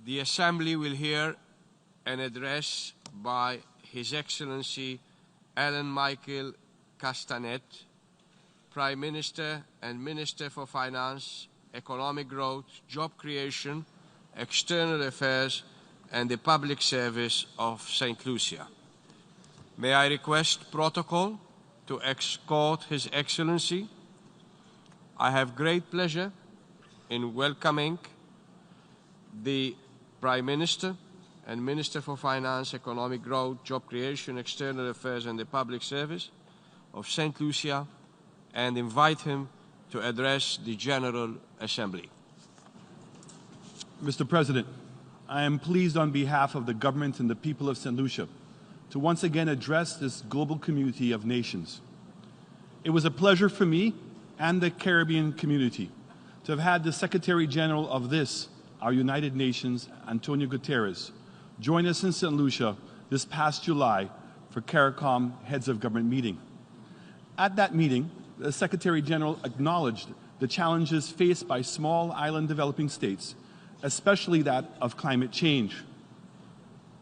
The Assembly will hear an address by His Excellency Alan Michael Chastanet, Prime Minister and Minister for Finance, Economic Growth, Job Creation, External Affairs and the Public Service of St. Lucia. May I request protocol to escort His Excellency? I have great pleasure in welcoming the Prime Minister and Minister for Finance, Economic Growth, Job Creation, External Affairs and the Public Service of St. Lucia and invite him to address the General Assembly. Mr. President, I am pleased on behalf of the government and the people of St. Lucia to once again address this global community of nations. It was a pleasure for me and the Caribbean community to have had the Secretary General of this, our United Nations, Antonio Guterres, join us in St. Lucia this past July for CARICOM Heads of Government meeting. At that meeting, the Secretary General acknowledged the challenges faced by small island developing states, especially that of climate change.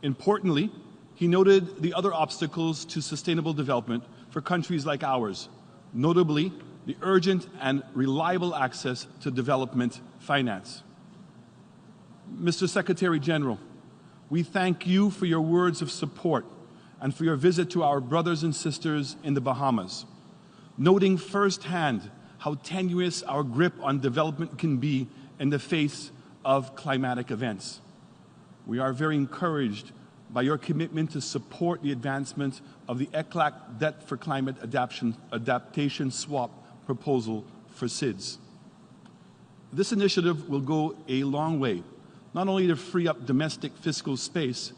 Importantly, he noted the other obstacles to sustainable development for countries like ours, notably the urgent and reliable access to development finance. Mr. Secretary General, we thank you for your words of support and for your visit to our brothers and sisters in the Bahamas, noting firsthand how tenuous our grip on development can be in the face of climatic events. We are very encouraged by your commitment to support the advancement of the ECLAC Debt for Climate Adaptation Swap proposal for SIDS. This initiative will go a long way, not only to free up domestic fiscal space,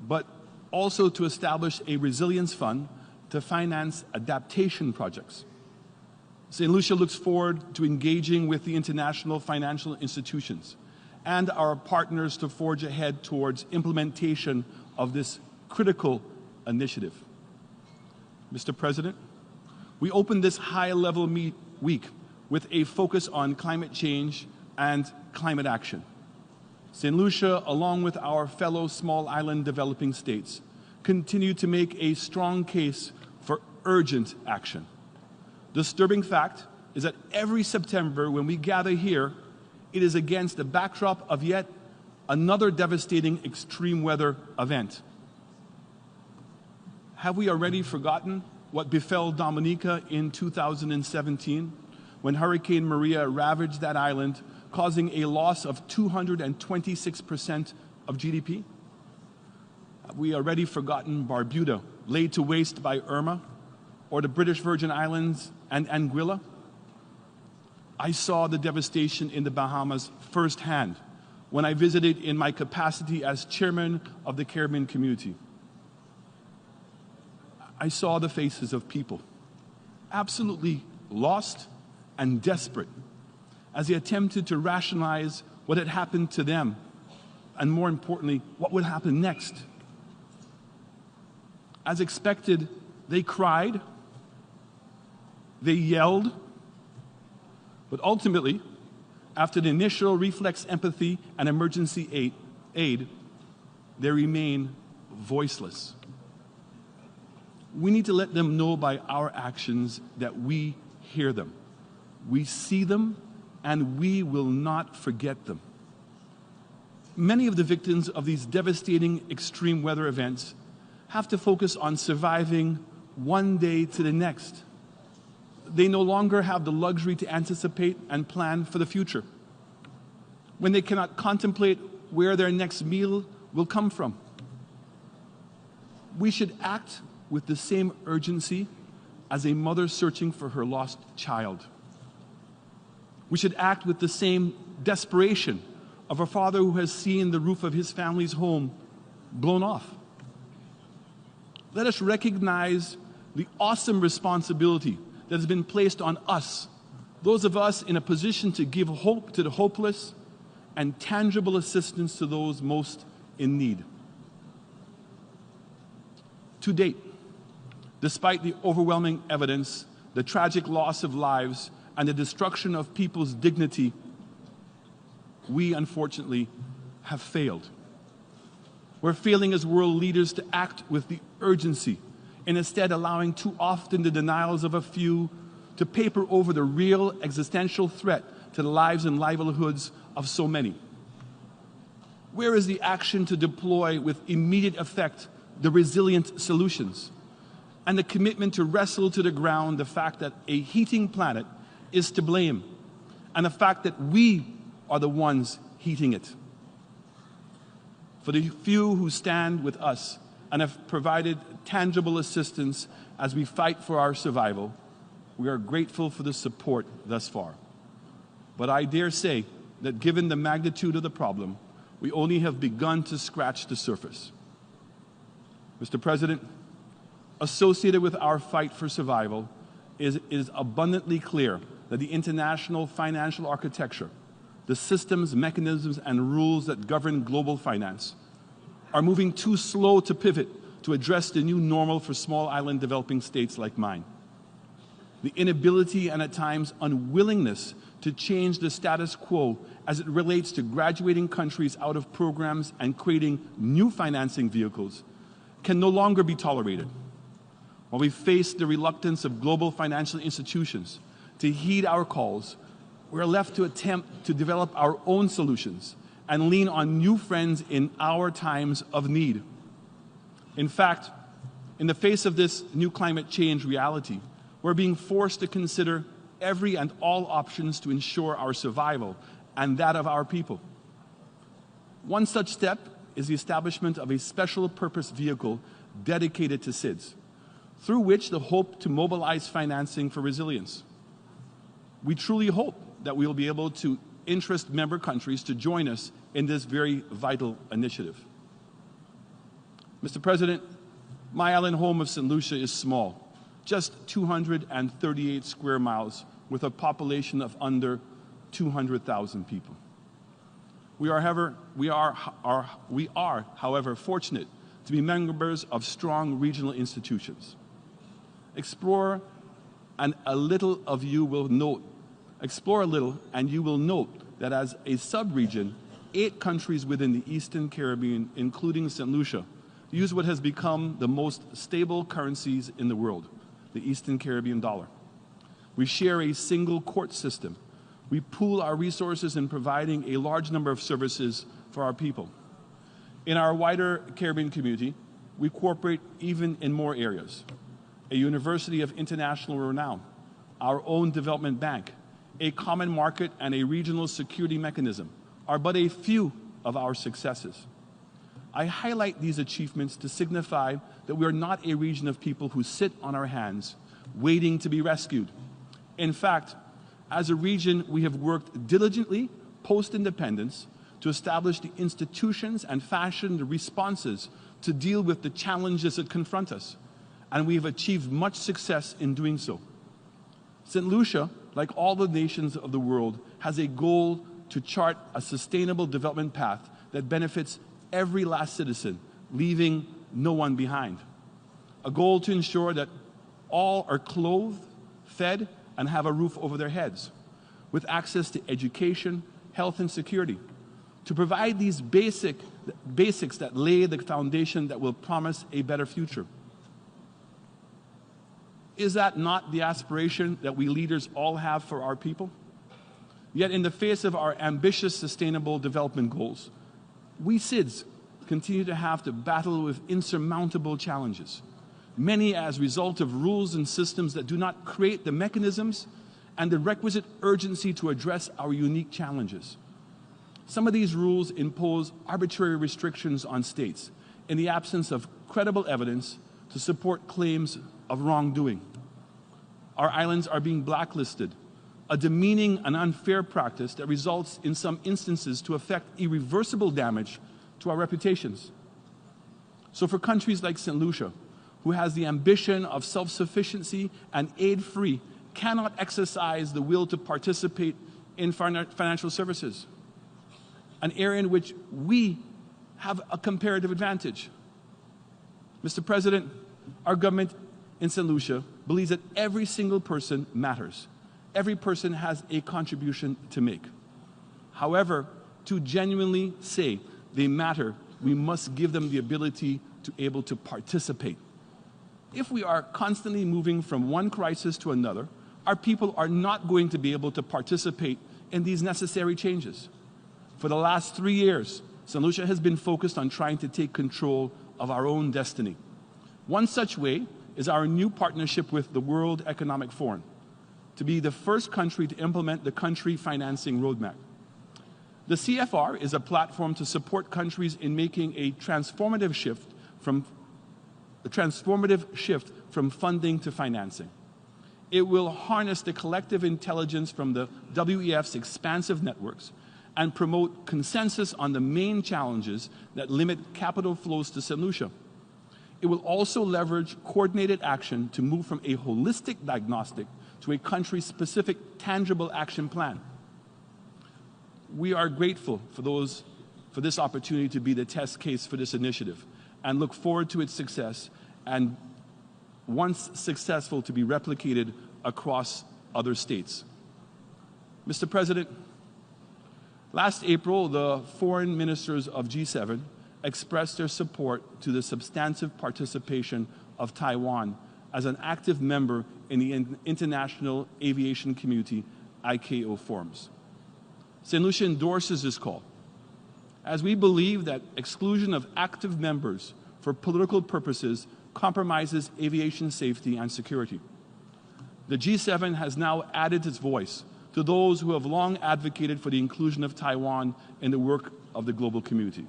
but also to establish a resilience fund to finance adaptation projects. St. Lucia looks forward to engaging with the international financial institutions and our partners to forge ahead towards implementation of this critical initiative. Mr. President, we opened this high-level week with a focus on climate change and climate action. St. Lucia, along with our fellow small island developing states, continue to make a strong case for urgent action. The disturbing fact is that every September when we gather here, it is against the backdrop of yet another devastating extreme weather event. Have we already forgotten what befell Dominica in 2017 when Hurricane Maria ravaged that island, causing a loss of 226% of GDP? Have we already forgotten Barbuda, laid to waste by Irma, or the British Virgin Islands and Anguilla? I saw the devastation in the Bahamas firsthand when I visited in my capacity as chairman of the Caribbean community. I saw the faces of people absolutely lost and desperate as they attempted to rationalize what had happened to them and, more importantly, what would happen next. As expected, they cried, they yelled, but ultimately, after the initial reflex empathy and emergency aid, they remain voiceless. We need to let them know by our actions that we hear them, we see them, and we will not forget them. Many of the victims of these devastating extreme weather events have to focus on surviving one day to the next. They no longer have the luxury to anticipate and plan for the future, when they cannot contemplate where their next meal will come from. We should act with the same urgency as a mother searching for her lost child. We should act with the same desperation of a father who has seen the roof of his family's home blown off. Let us recognize the awesome responsibility that has been placed on us, those of us in a position to give hope to the hopeless and tangible assistance to those most in need. To date, despite the overwhelming evidence, the tragic loss of lives, and the destruction of people's dignity, we unfortunately have failed. We're failing as world leaders to act with the urgency, and instead allowing too often the denials of a few to paper over the real existential threat to the lives and livelihoods of so many. Where is the action to deploy with immediate effect the resilient solutions and the commitment to wrestle to the ground the fact that a heating planet is to blame and the fact that we are the ones heating it? For the few who stand with us and have provided tangible assistance as we fight for our survival, we are grateful for the support thus far. But I dare say that given the magnitude of the problem, we only have begun to scratch the surface. Mr. President, associated with our fight for survival is abundantly clear that the international financial architecture, the systems, mechanisms, and rules that govern global finance are moving too slow to pivot to address the new normal for small island developing states like mine. The inability and at times unwillingness to change the status quo as it relates to graduating countries out of programs and creating new financing vehicles can no longer be tolerated. While we face the reluctance of global financial institutions to heed our calls, we're left to attempt to develop our own solutions and lean on new friends in our times of need. In fact, in the face of this new climate change reality, we're being forced to consider every and all options to ensure our survival and that of our people. One such step is the establishment of a special purpose vehicle dedicated to SIDS, through which the hope to mobilize financing for resilience. We truly hope that we will be able to interest member countries to join us in this very vital initiative. Mr. President, my island home of St. Lucia is small, just 238 square miles with a population of under 200,000 people. We are, however, fortunate to be members of strong regional institutions. Explore a little and you will note that as a sub-region, 8 countries within the Eastern Caribbean, including St. Lucia, use what has become the most stable currencies in the world, the Eastern Caribbean dollar. We share a single court system. We pool our resources in providing a large number of services for our people. In our wider Caribbean community, we cooperate even in more areas. A university of international renown, our own development bank, a common market, and a regional security mechanism are but a few of our successes. I highlight these achievements to signify that we are not a region of people who sit on our hands, waiting to be rescued. In fact, as a region, we have worked diligently post-independence to establish the institutions and fashion the responses to deal with the challenges that confront us, and we have achieved much success in doing so. St. Lucia, like all the nations of the world, has a goal to chart a sustainable development path that benefits every last citizen, leaving no one behind. A goal to ensure that all are clothed, fed, and have a roof over their heads, with access to education, health, and security. To provide these basics that lay the foundation that will promise a better future. Is that not the aspiration that we leaders all have for our people? Yet in the face of our ambitious sustainable development goals, we SIDS continue to have to battle with insurmountable challenges, many as a result of rules and systems that do not create the mechanisms and the requisite urgency to address our unique challenges. Some of these rules impose arbitrary restrictions on states in the absence of credible evidence to support claims of wrongdoing. Our islands are being blacklisted, a demeaning and unfair practice that results in some instances to affect irreversible damage to our reputations. So for countries like St. Lucia, who has the ambition of self-sufficiency and aid-free, cannot exercise the will to participate in financial services, an area in which we have a comparative advantage. Mr. President, our government in St. Lucia believes that every single person matters. Every person has a contribution to make. However, to genuinely say they matter. We must give them the ability to be able to participate. If we are constantly moving from one crisis to another, our people are not going to be able to participate in these necessary changes. For the last 3 years, St. Lucia has been focused on trying to take control of our own destiny. One such way is our new partnership with the World Economic Forum to be the first country to implement the country financing roadmap. The CFR is a platform to support countries in making a transformative shift from funding to financing. It will harness the collective intelligence from the WEF's expansive networks and promote consensus on the main challenges that limit capital flows to St. Lucia. It will also leverage coordinated action to move from a holistic diagnostic to a country-specific tangible action plan. We are grateful for this opportunity to be the test case for this initiative and look forward to its success and, once successful, to be replicated across other states. Mr. President, last April, the foreign ministers of G7 expressed their support to the substantive participation of Taiwan as an active member in the International Aviation Community ICAO forums. St. Lucia endorses this call, as we believe that exclusion of active members for political purposes compromises aviation safety and security. The G7 has now added its voice to those who have long advocated for the inclusion of Taiwan in the work of the global community.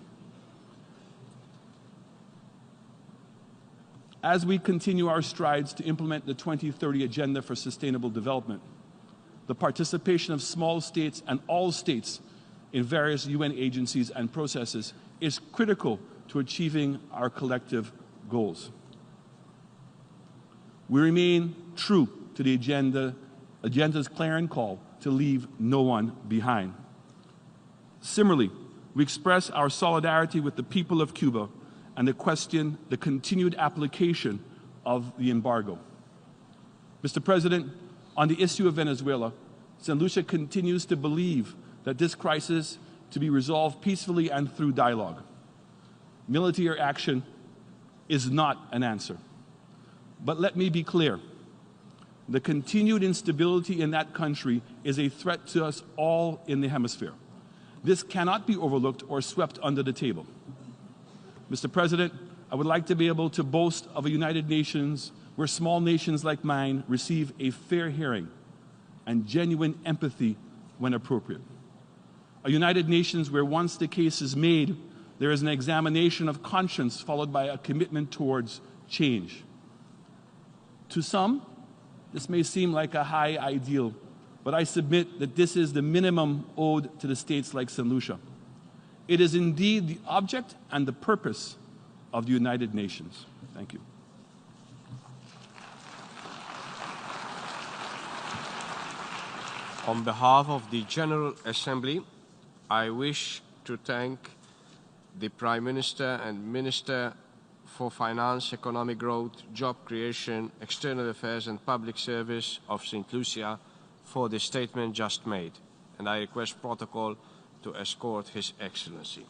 As we continue our strides to implement the 2030 Agenda for Sustainable Development, the participation of small states and all states in various UN agencies and processes is critical to achieving our collective goals. We remain true to the agenda's clarion call to leave no one behind. Similarly, we express our solidarity with the people of Cuba and question the continued application of the embargo. Mr. President, on the issue of Venezuela, St. Lucia continues to believe that this crisis to be resolved peacefully and through dialogue. Military action is not an answer. But let me be clear. The continued instability in that country is a threat to us all in the hemisphere. This cannot be overlooked or swept under the table. Mr. President, I would like to be able to boast of a United Nations where small nations like mine receive a fair hearing and genuine empathy when appropriate. A United Nations where once the case is made, there is an examination of conscience followed by a commitment towards change. To some, this may seem like a high ideal, but I submit that this is the minimum owed to the states like St. Lucia. It is indeed the object and the purpose of the United Nations. Thank you. On behalf of the General Assembly, I wish to thank the Prime Minister and Minister for Finance, Economic Growth, Job Creation, External Affairs and Public Service of St. Lucia for the statement just made, and I request protocol to escort His Excellency.